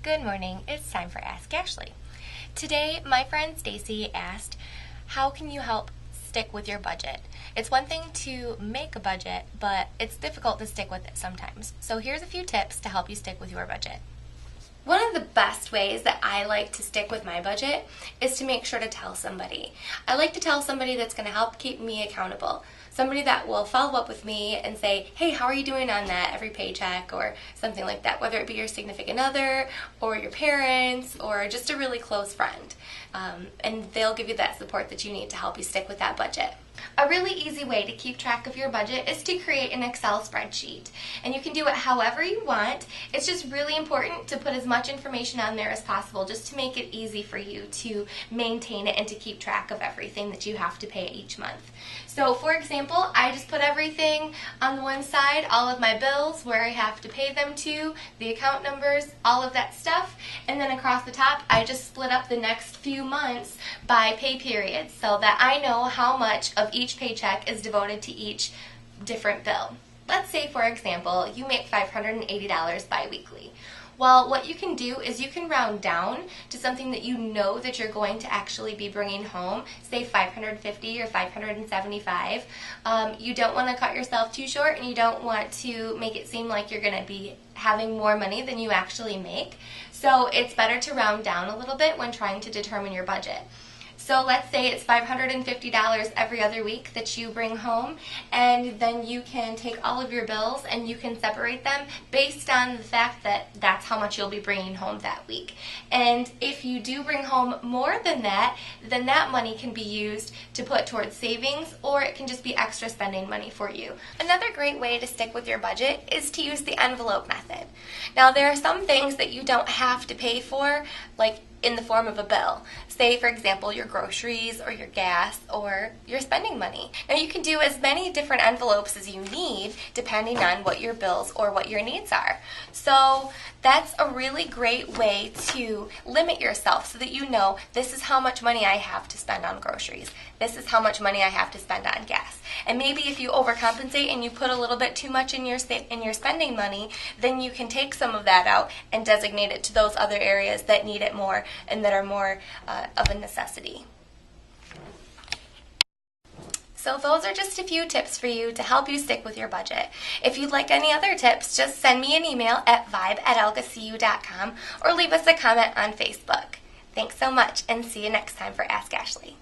Good morning, it's time for Ask Ashley. Today, my friend Stacy asked, how can you help stick with your budget? It's one thing to make a budget, but it's difficult to stick with it sometimes. So here's a few tips to help you stick with your budget. One of the best ways that I like to stick with my budget is to make sure to tell somebody. I like to tell somebody that's going to help keep me accountable. Somebody that will follow up with me and say, hey, how are you doing on that every paycheck, or something like that, whether it be your significant other or your parents or just a really close friend. And they'll give you that support that you need to help you stick with that budget. A really easy way to keep track of your budget is to create an Excel spreadsheet. And you can do it however you want. It's just really important to put as much information on there as possible just to make it easy for you to maintain it and to keep track of everything that you have to pay each month. So for example, I just put everything on the one side, all of my bills, where I have to pay them to, the account numbers, all of that stuff, and then across the top I just split up the next few months by pay periods so that I know how much of each paycheck is devoted to each different bill. Let's say, for example, you make $580 bi-weekly. Well, what you can do is you can round down to something that you know that you're going to actually be bringing home, say $550 or $575. You don't want to cut yourself too short, and you don't want to make it seem like you're going to be having more money than you actually make. So it's better to round down a little bit when trying to determine your budget. So let's say it's $550 every other week that you bring home, and then you can take all of your bills and you can separate them based on the fact that that's how much you'll be bringing home that week. And if you do bring home more than that, then that money can be used to put towards savings, or it can just be extra spending money for you. Another great way to stick with your budget is to use the envelope method. Now, there are some things that you don't have to pay for, like in the form of a bill. Say, for example, your groceries or your gas or your spending money. Now, you can do as many different envelopes as you need depending on what your bills or what your needs are. So that's a really great way to limit yourself so that you know, this is how much money I have to spend on groceries. This is how much money I have to spend on gas. And maybe if you overcompensate and you put a little bit too much in your spending money, then you can take some of that out and designate it to those other areas that need it more and that are more of a necessity. So those are just a few tips for you to help you stick with your budget. If you'd like any other tips, just send me an email at vibe@elgacu.com or leave us a comment on Facebook. Thanks so much, and see you next time for Ask Ashley.